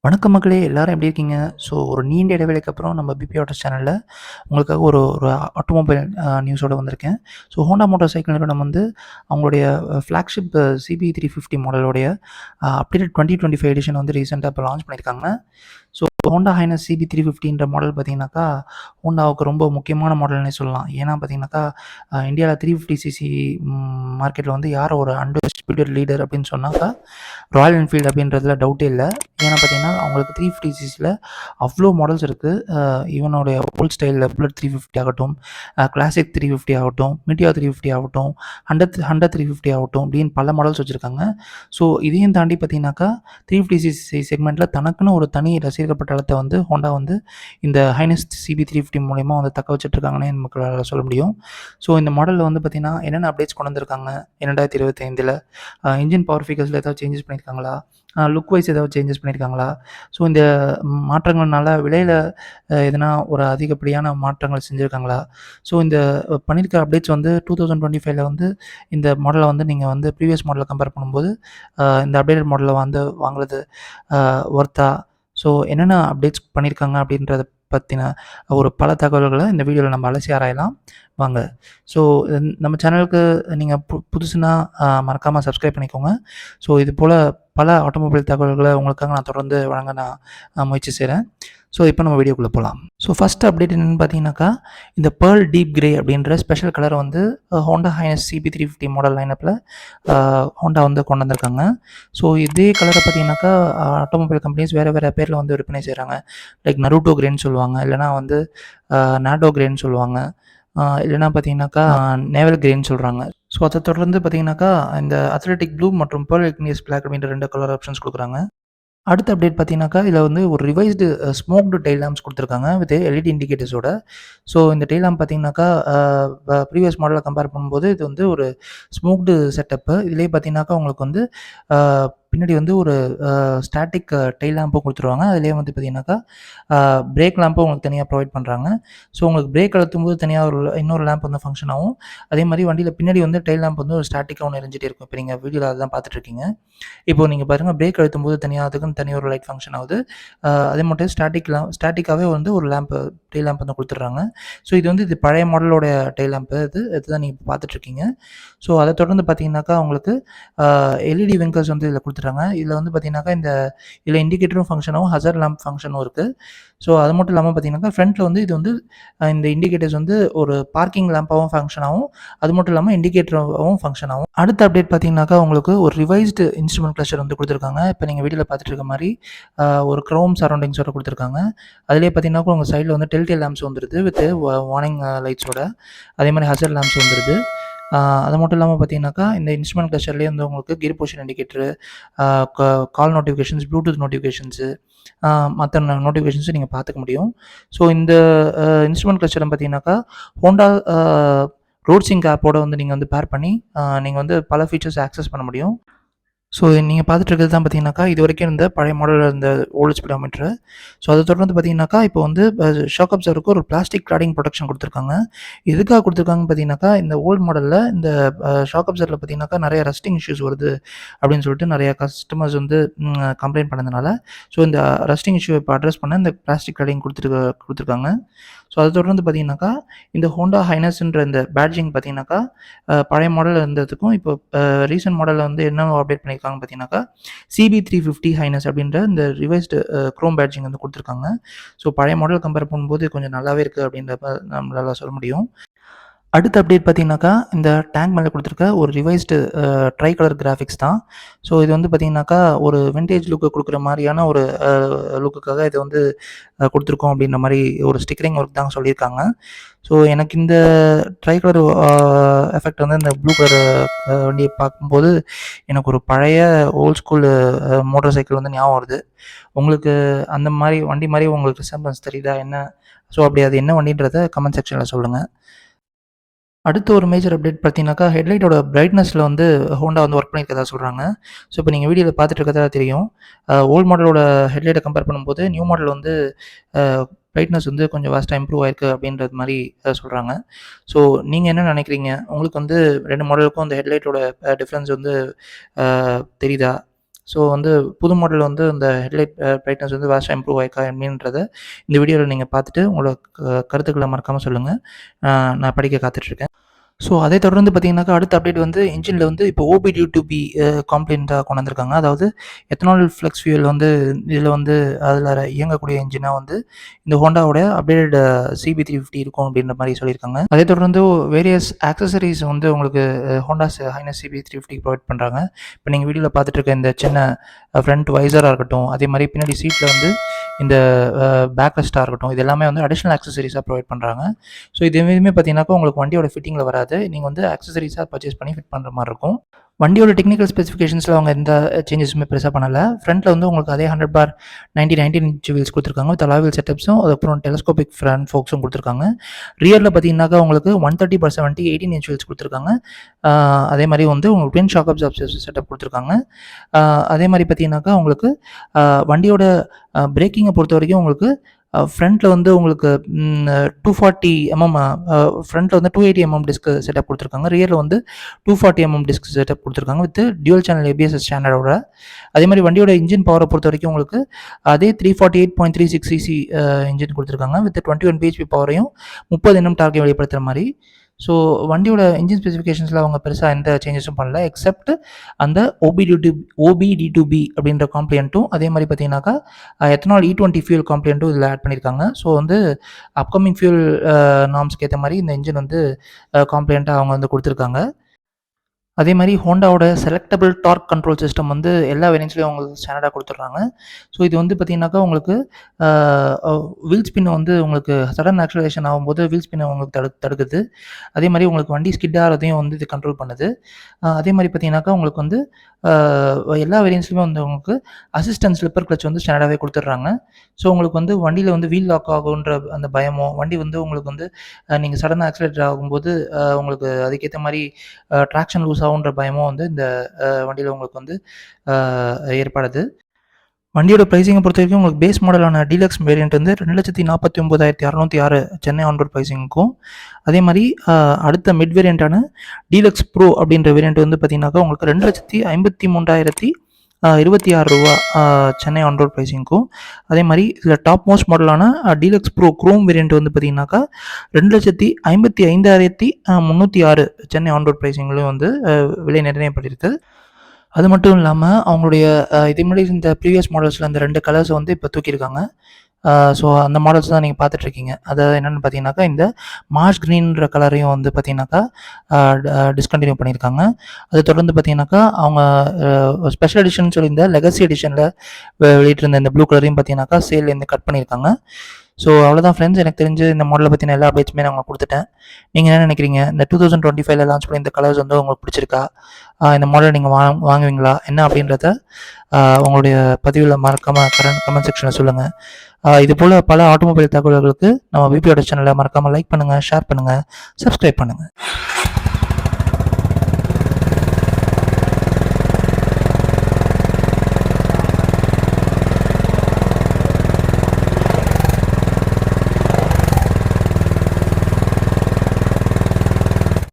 வணக்கம் மக்களே! எல்லாரும் எப்படி இருக்கீங்க? ஸோ ஒரு நீண்ட இடைவேளைக்கு அப்புறம் நம்ம பிபி ஆட்டோஸ் சேனல்ல உங்களுக்காக ஒரு ஒரு ஆட்டோமொபைல் நியூஸோட வந்திருக்கேன். ஸோ ஹோண்டா மோட்டார் சைக்கிள் நிறுவனம் வந்து அவங்களுடைய ஃப்ளாக்ஷிப் சிபி 350 மாடலோடைய அப்டேட்டட் 2025 எடிஷன் வந்து ரீசென்ட்டா இப்போ லான்ச் பண்ணியிருக்காங்க. ஸோ ஹோண்டா ஹைனஸ் சிபி 350ன்ற மாடல் பார்த்தீங்கன்னாக்கா, ஹோண்டாவுக்கு ரொம்ப முக்கியமான மாடல்னே சொல்லலாம். ஏன்னா பார்த்தீங்கன்னாக்கா, இந்தியால 350 சிசி மார்க்கெட்ல வந்து யார் ஒரு அன்டிஸ்பியூட்டட் லீடர் அப்படின்னு சொன்னாக்கா, ராயல் என்ஃபீல்டு அப்படின்றதுல டவுட்டே இல்ல. ஏன்னா பார்த்தீங்கன்னா, அவங்களுக்கு 350 சிசில அவ்ளோ மாடல்ஸ் இருக்கு. ஈவனுடைய ஓல்ட் ஸ்டைல்ல புல்லட் 350 ஆகட்டும், கிளாசிக் 350 ஆகட்டும், மீட்டியார் 350 ஆகட்டும், ஹண்டர் 350 ஆகட்டும் அப்படின்னு பல மாடல்ஸ் வச்சிருக்காங்க. ஸோ இதையும் தாண்டி பார்த்தீங்கன்னாக்கா, 350 சிசி செக்மெண்ட்ல தனக்குன்னு ஒரு தனி ரசிகர்கள் பட்டாளத்த வந்து ஹோண்டா வந்து இந்த ஹைனஸ் சிபி 350 மூலியமா வந்து தக்க வச்சுட்ருக்காங்கன்னே மக்களால சொல்ல முடியும். ஸோ இந்த மாடல்ல வந்து பார்த்தீங்கன்னா, என்னென்ன அப்டேட்ஸ் கொண்டு வந்திருக்காங்க 2025ல இன்ஜின் பவர் ஃபிகர்ஸ்ல ஏதாவது சேஞ்சஸ் பண்ணியிருக்காங்களா? லுக் வைஸ் ஏதாவது சேஞ்சஸ் பண்ணியிருக்காங்களா? ஸோ இந்த மாற்றங்கள்னால விலையில எதனா ஒரு அதிகப்படியான மாற்றங்கள் செஞ்சிருக்காங்களா? ஸோ இந்த பண்ணியிருக்க அப்டேட்ஸ் வந்து 2025ல வந்து இந்த மாடல வந்து நீங்க வந்து ப்ரீவியஸ் மாடல கம்பேர் பண்ணும்போது, இந்த அப்டேட்டட் மாடல வந்து வாங்குறது ஒர்த்தா? ஸோ என்னென்ன அப்டேட்ஸ் பண்ணியிருக்காங்க அப்படின்றத பத்தின ஒரு பல தகவல்கள இந்த வீடியோல நம்ம அலசி ஆராயலாம். வாங்க. ஸோ நம்ம சேனலுக்கு நீங்க புதுசுனா மறக்காம சப்ஸ்கிரைப் பண்ணிக்கோங்க. ஸோ இது போல பல ஆட்டோமொபைல் தகவல்கள உங்களுக்காக நான் தொடர்ந்து வழங்க நான் முயற்சி செய்றேன். ஸோ இப்போ நம்ம வீடியோக்குள்ள போலாம். ஸோ ஃபர்ஸ்ட் அப்டேட் என்னன்னு பார்த்தீங்கன்னாக்கா, இந்த பேர்ல் டீப் கிரே அப்படின்ற ஸ்பெஷல் கலர வந்து ஹோண்டா ஹைனஸ் சிபி 350 மாடல் லைனப்ல ஹோண்டா வந்து கொண்டு வந்திருக்காங்க. ஸோ இதே கலர பார்த்தீங்கன்னாக்கா, ஆட்டோமொபைல் கம்பெனிஸ் வேற வேற பேர்ல வந்து விற்பனை செய்றாங்க. லைக் நருட்டோ கிரேன்னு சொல்லுவாங்க. இல்லன்னா வந்து நாடோ கிரேன்னு சொல்லுவாங்க. இல்லன்னா பார்த்தீங்கன்னாக்கா, நேவல் கிரேன்னு சொல்றாங்க. ஸோ அத தொடர்ந்து பார்த்தீங்கன்னாக்கா, இந்த அத்லெட்டிக் ப்ளூ மற்றும் பேர்ல் இக்னியஸ் பிளாக் அப்படின்ற 2 கலர் ஆப்ஷன்ஸ் குடுக்குறாங்க. அடுத்த அப்டேட் பார்த்தீங்கன்னாக்கா, இதில வந்து ஒரு ரிவைஸ்டு ஸ்மோக்டு டெயில் லாம்ப்ஸ் குடுத்துருக்காங்க வித் எல்இடி இண்டிகேட்டர்ஸோட. ஸோ இந்த டெயில் லாம்ப் பார்த்தீங்கன்னாக்கா, ப்ரீவியஸ் மாடல கம்பேர் பண்ணும்போது இது வந்து ஒரு ஸ்மோக்டு செட்டப்பு. இதிலேயே பார்த்தீங்கன்னாக்கா, உங்களுக்கு வந்து அ பின்னாடி வந்து ஒரு ஸ்டாட்டிக் டெயில் லாம்பும் குடுத்துருவாங்க. அதிலேயே வந்து பார்த்தீங்கன்னாக்கா, பிரேக் லாம்பும் உங்களுக்கு தனியா ப்ரொவைட் பண்றாங்க. ஸோ உங்களுக்கு பிரேக் அழுத்தும்போது தனியா இன்னொரு லாம்ப் வந்து ஃபங்ஷன் ஆகும். அதேமாரி வண்டியில பின்னாடி வந்து டெயில் லாம்ப் வந்து ஒரு ஸ்டாட்டிக்கா ஒண்ணு எரிஞ்சுட்டே இருக்கும். இப்ப நீங்க வீடியோல அதுதான் பார்த்துட்டுருக்கீங்க. இப்போ நீங்க பாருங்க பிரேக் அழுத்தும்போது தனியா அதுக்குன்னு தனி ஒரு லைட் ஃபங்ஷன் ஆகுது. அதே மட்டும் ஸ்டாட்டிக்காவே வந்து ஒரு லேம்ப் டெயில் லேம்ப் வந்து குடுத்துடுறாங்க. ஸோ இது பழைய மாடலோட டெயில் லேம்ப் இதுதான் நீங்க பார்த்துட்டுருக்கீங்க. ஸோ அத தொடர்ந்து பார்த்தீங்கன்னாக்கா, உங்களுக்கு அ எல்இடி விங்கர்ஸ் வந்து இதில குடுத்துடுறாங்க. இதில வந்து பார்த்தீங்கன்னாக்கா, இதில இண்டிகேட்டரும் ஃபங்ஷன் ஆகும். ஹசார்ட் லேம்ப் ஃபங்ஷனும் இருக்கு. ஸோ அது மட்டும் இல்லாம பார்த்தீங்கன்னாக்கா, ஃப்ரண்ட்ல வந்து இது வந்து இந்த இண்டிகேட்டர்ஸ் வந்து ஒரு பார்க்கிங் லேம்ப்பாவும் ஃபங்ஷன் ஆகும். அது மட்டும் இல்லாம இண்டிகேட்டராவும் ஃபங்ஷன் ஆகும். அடுத்த அப்டேட் பார்த்தீங்கன்னாக்கா, உங்களுக்கு ஒரு ரிவைஸ்டு இன்ஸ்ட்ருமென்ட் கிளஸ்டர் வந்து குடுத்துருக்காங்க. இப்ப நீங்க வீடியோல பார்த்துட்டு இருக்க மாரி, ஒரு குரோம் சரவுண்டிங்ஸோட குடுத்துருக்காங்க. அதிலேயே பார்த்தீங்கன்னாக்கா, உங்க சைட்ல வந்து டெல் லேம்ப்ஸ் வந்துருது வித் வார்னிங் லைட்ஸோட. அதே மாரி ஹசார்ட் லேம்ப்ஸ் வந்துருது. ஆ அது மட்டும் இல்லாம பார்த்தீங்கன்னாக்கா, இந்த இன்ஸ்ட்ருமென்ட் கிளஸ்டர்லேயே வந்து உங்களுக்கு கியர் பொசிஷன் இண்டிகேட்டரு, ஆ கால் நோட்டிஃபிகேஷன்ஸ், ப்ளூடூத் நோட்டிஃபிகேஷன்ஸு, ஆ மத்த நோட்டிஃபிகேஷன்ஸும் நீங்க பார்த்துக்க முடியும். ஸோ இந்த இன்ஸ்ட்ருமென்ட் கிளஸ்டர்ல பார்த்தீங்கன்னாக்கா, ஹோண்டா ரோட் சிங்க் ஆப்போட வந்து நீங்க வந்து பேர் பண்ணி, நீங்க வந்து பல ஃபீச்சர்ஸ் ஆக்சஸ் பண்ண முடியும். ஸோ நீங்க பார்த்துட்டு இருக்கிறது தான் பார்த்தீங்கன்னாக்கா, இதுவரைக்கும் இருந்த பழைய மாடல்ல இருந்த ஓல்டு ஸ்பீடோமீட்டரு. ஸோ அத தொடர்ந்து பார்த்தீங்கன்னாக்கா, இப்போ வந்து ஷாக் அப்சர்வருக்கு ஒரு பிளாஸ்டிக் கிளாடிங் புரொடெக்ஷன் குடுத்துருக்காங்க. எதுக்காக குடுத்துருக்காங்கன்னு பார்த்தீங்கன்னாக்கா, இந்த ஓல்டு மாடல்ல இந்த ஷாக் அப்சர்வர்ல பார்த்தீங்கன்னாக்கா, நெறைய ரஸ்டிங் இஷ்யூஸ் வருது அப்படின்னு சொல்லிட்டு நெறைய கஸ்டமர்ஸ் வந்து கம்ப்ளைண்ட் பண்ணதுனால, ஸோ இந்த ரஸ்டிங் இஷ்யூ இப்ப அட்ரஸ் பண்ண இந்த பிளாஸ்டிக் கிளாடிங் குடுத்துருக்காங்க. ஸோ அத தொடர்ந்து பார்த்தீங்கன்னாக்கா, இந்த ஹோண்டா ஹைனஸ்ன்ற இந்த பேட்ஜிங் பார்த்தீங்கன்னாக்கா, பழைய மாடல்ல இருந்ததுக்கும் இப்போ ரீசென்ட் மாடல்ல வந்து என்ன அப்டேட் பண்ணியிருக்காங்கன்னு பார்த்தீங்கன்னாக்கா, சிபி 350 ஹைனஸ் அப்படின்ற இந்த ரிவைஸ்டு குரோம் பேட்ஜிங் வந்து குடுத்துருக்காங்க. ஸோ பழைய மாடல் கம்பேர் பண்ணும்போது கொஞ்சம் நல்லாவே இருக்கு அப்படின்றத நம்மளால சொல்ல முடியும். அடுத்த அப்டேட் பார்த்தீங்கன்னாக்கா, இந்த டேங்க் மேல குடுத்துருக்க ஒரு ரிவைஸ்டு ட்ரை கலர் கிராஃபிக்ஸ் தான். ஸோ இது வந்து பார்த்தீங்கன்னாக்கா, ஒரு வின்டேஜ் லுக்க குடுக்குற மாரியான ஒரு லுக்குக்காக இத வந்து குடுத்துருக்கோம் அப்படின்ற மாரி ஒரு ஸ்டிக்கரிங் ஒர்க் தான் சொல்லியிருக்காங்க. ஸோ எனக்கு இந்த ட்ரை கலர் எஃபெக்ட் வந்து இந்த ப்ளூ கலர் வண்டிய பார்க்கும்போது, எனக்கு ஒரு பழைய ஓல்ட் ஸ்கூல் மோட்டார் சைக்கிள் வந்து ஞாபகம் வருது. உங்களுக்கு அந்த மாரி வண்டி மாரி உங்களுக்கு ரிசம்பிளன்ஸ் தெரியுதா என்ன? ஸோ அப்படி அது என்ன வண்டின்றத கமெண்ட் செக்ஷன்ல சொல்லுங்க. அடுத்து ஒரு மேஜர் அப்டேட் பார்த்தீங்கன்னாக்கா, ஹெட்லைட்டோட பிரைட்னஸ்ல வந்து ஹோண்டா வந்து ஒர்க் பண்ணியிருக்கிறதா சொல்றாங்க. ஸோ இப்போ நீங்க வீடியோல பார்த்துட்டு இருக்கிறதா தெரியும். ஓல்ட் மாடலோட ஹெட்லைட்ட கம்பேர் பண்ணும்போது, நியூ மாடல் வந்து அ பிரைட்னஸ் வந்து கொஞ்சம் வாஸ்ட்டா இம்ப்ரூவ் ஆயிருக்கு அப்படின்றது மாரி சொல்றாங்க. ஸோ நீங்க என்ன நினைக்கிறீங்க? உங்களுக்கு வந்து 2 மாடலுக்கும் அந்த ஹெட்லைட்டோட டிஃபரன்ஸ் வந்து அ தெரியுதா? ஸோ வந்து புது மாடல் வந்து இந்த ஹெட்லைட் பிரைட்னஸ் வந்து வேஸ்ட்டாக இம்ப்ரூவ் ஆயிருக்கா அப்படின்றத இந்த வீடியோவில் நீங்கள் பார்த்துட்டு உங்களோட கருத்துக்களை மறக்காமல் சொல்லுங்கள். நான் படிக்க காத்துட்ருக்கேன். ஸோ அதை தொடர்ந்து பார்த்தீங்கன்னாக்கா, அடுத்த அப்டேட் வந்து என்ஜினில வந்து இப்போ OBD2B காம்ப்ளெயிண்ட்டா கொண்டு வந்திருக்காங்க. அதாவது எத்தனால் ஃப்ளெக்ஸ் ஃபியூயல் வந்து இதில வந்து அதில இயங்கக்கூடிய என்ஜினா வந்து இந்த ஹோண்டாவோட அப்டேட்டட் CB350 இருக்கும் அப்படின்ற மாரி சொல்லியிருக்காங்க. அதை தொடர்ந்து வேரியஸ் ஆக்சஸரீஸ் வந்து உங்களுக்கு ஹோண்டாஸ் ஹைனஸ் CB350 ப்ரொவைட் பண்றாங்க. இப்போ நீங்க வீடியோல பார்த்துட்டு இருக்க இந்த சின்ன ஃப்ரண்ட் வைசரா இருக்கட்டும், அதே மாரி பின்னாடி சீட்ல வந்து இந்த பேக் ரெஸ்ட்டா இருக்கட்டும், இது எல்லாமே வந்து அடிஷனல் ஆக்சஸரீஸா ப்ரொவைட் பண்றாங்க. ஸோ இது எதுவுமே பார்த்தீங்கன்னாக்கா, உங்களுக்கு வண்டியோட ஃபிட்டிங்கில வராது. நீங்க வந்து ஆக்சஸரீஸா பர்ச்சேஸ் பண்ணி ஃபிட் பண்ற மாரி இருக்கும். வண்டியோட டெக்னிக்கல் ஸ்பெசிஃபிகேஷன்ஸ்ல அவங்க எந்த சேஞ்சஸுமே பெருசா பண்ணல. ஃப்ரண்ட்ல வந்து உங்களுக்கு அதே 100/90 19 இன்ச் வீல்ஸ் குடுத்துருக்காங்க. வித் அலாய் வீல் செட்டப்ஸும், அதுக்கப்புறம் டெலஸ்கோபிக் ஃப்ரண்ட் ஃபோக்ஸும் குடுத்துருக்காங்க. ரியர்ல பார்த்தீங்கன்னாக்கா, உங்களுக்கு 130/70 18 இன்ச் வீல்ஸ் குடுத்துருக்காங்க. அதே மாரி வந்து உங்களுக்கு ட்வின் ஷாக் அப்சார்பர் செட்டப் குடுத்துருக்காங்க. அதே மாரி பார்த்தீங்கன்னாக்கா, உங்களுக்கு வண்டியோட பிரேக்கிங்க பொறுத்தவரைக்கும் உங்களுக்கு ஃப்ரண்ட்ல வந்து உங்களுக்கு 240 mm ஃப்ரண்ட்ல வந்து 280 mm டிஸ்க் செட்டப் குடுத்துருக்காங்க. ரியர்ல வந்து 240 mm டிஸ்க் செட்டப் குடுத்துருக்காங்க. With dual channel ABS ஸ்டாண்டர்டோட. அதே மாரி வண்டியோட இன்ஜின் பவர பொறுத்தவரைக்கும் உங்களுக்கு அதே 348.36 சிசி இன்ஜின் குடுத்துருக்காங்க. வித் 21 பிஹெச்பி பவரையும் 30 Nm டார்க்கையும் வெளிப்படுத்துற மாரி. ஸோ வண்டியோட இன்ஜின் ஸ்பெசிஃபிகேஷன்ஸ்ல அவங்க பெருசா எந்த சேஞ்சஸும் பண்ணல. எக்ஸெப்ட் அந்த OBD2B அப்படின்ற காம்ப்ளியன்ட்டும், அதே மாரி பார்த்தீங்கன்னாக்கா, எத்தனால் E20 ஃபியூயல் காம்ப்ளியன்ட்டும் இதில ஆட் பண்ணியிருக்காங்க. ஸோ வந்து அப்கமிங் ஃபியூயல் நார்ம்ஸ்க்கு ஏத்த மாரி இந்த இன்ஜின் வந்து காம்ப்ளியன்ட்டா அவங்க வந்து குடுத்துருக்காங்க. அதே மாரி ஹோண்டாவோட செலக்டபிள் டார்க் கண்ட்ரோல் சிஸ்டம் வந்து எல்லா வேரியண்ட்ஸ்லயும் உங்களுக்கு ஸ்டாண்டர்டா குடுத்துடுறாங்க. ஸோ இது வந்து பார்த்தீங்கன்னாக்கா, உங்களுக்கு ஆ வீல் ஸ்பின் வந்து உங்களுக்கு சடன் ஆக்ஸலரேஷன் ஆகும்போது வீல் ஸ்பின்ன உங்களுக்கு தடுக்குது. அதே மாரி உங்களுக்கு வண்டி ஸ்கிட் ஆறதையும் வந்து இது கண்ட்ரோல் பண்ணுது. அதே மாரி பார்த்தீங்கன்னாக்கா, உங்களுக்கு வந்து ஆ எல்லா வேரியண்ட்ஸ்லயுமே வந்து உங்களுக்கு அசிஸ்டன்ட் ஸ்லிப்பர் கிளட்ச் வந்து ஸ்டாண்டர்டாவே குடுத்துடுறாங்க. ஸோ உங்களுக்கு வந்து வண்டியில வந்து வீல் லாக் ஆகுன்ற அந்த பயமோ, வண்டி வந்து உங்களுக்கு வந்து நீங்க சடனா ஆக்ஸலரேட் ஆகும்போது உங்களுக்கு அதுக்கேத்த மாரி ட்ராக்ஷன் லூஸ் ஆகுன்ற பயமும் வந்து இந்த வண்டியில உங்களுக்கு வந்து அ ஏற்படுது. வண்டியோட பிரைசிங்க பொறுத்தவரைக்கும் உங்களுக்கு பேஸ் மாடலான டீலக்ஸ் வேரியன்ட் வந்து 2,49,606 சென்னை ஆன் ரோட் பிரைசிங்க்கும், அதே மாரி அடுத்த மிட் வேரியன்ட்டான டீலக்ஸ் ப்ரோ அப்படின்ற வேரியன்ட் வந்து பார்த்தீங்கன்னாக்கா, உங்களுக்கு 2,53,026 ரூவா சென்னை ஆன் ரோட் பிரைசிங்க்கும், அதே மாரி இதில டாப் மோஸ்ட் மாடலான டீலக்ஸ் ப்ரோ குரோம் வேரியன்ட் வந்து பார்த்தீங்கன்னாக்கா, 2,55,306 சென்னை ஆன் ரோட் பிரைசிங்லயும் வந்து விலை நிர்ணயிக்கப்பட்டிருக்கு. அது மட்டும் இல்லாம, அவங்களுடைய இதுக்கு முன்னாடி இந்த ப்ரீவியஸ் மாடல்ஸ்ல அந்த 2 கலர்ஸ வந்து இப்ப தூக்கியிருக்காங்க. ஸோ அந்த மாடல்ஸ் தான் நீங்க பார்த்துட்டுருக்கீங்க. அதாவது என்னன்னு பார்த்தீங்கன்னாக்கா, இந்த மார்ஷ் கிரீன்ற கலரையும் வந்து பார்த்தீங்கன்னாக்கா, டிஸ்கன்டின்யூ பண்ணியிருக்காங்க. அத தொடர்ந்து பார்த்தீங்கன்னாக்கா, அவங்க ஸ்பெஷல் எடிஷன்னு சொல்லி இந்த லெகசி எடிஷன்ல வெளியிட்டிருந்த இந்த ப்ளூ கலரையும் பார்த்தீங்கன்னாக்கா, சேல்லேருந்து கட் பண்ணியிருக்காங்க. ஸோ அவ்வளோதான் ஃப்ரெண்ட்ஸ். எனக்கு தெரிஞ்சு இந்த மாடல பத்தின எல்லா அப்டேட்ஸுமே நான் உங்களுக்கு குடுத்துட்டேன். நீங்க என்ன நினைக்கிறீங்க? இந்த 2025ல லான்ச் பண்ண இந்த கலர்ஸ் வந்து உங்களுக்கு பிடிச்சிருக்கா? இந்த மாடல் நீங்க வாங்குவீங்களா? என்ன அப்படின்றத உங்களுடைய பதிவுல மறக்காம கமெண்ட் செக்ஷன்ல சொல்லுங்க. இது போல பல ஆட்டோமொபைல் தகவல்களுக்கு நம்ம பிபியோட சேனலை மறக்காம லைக் பண்ணுங்க, ஷேர் பண்ணுங்க, சப்ஸ்கிரைப் பண்ணுங்க.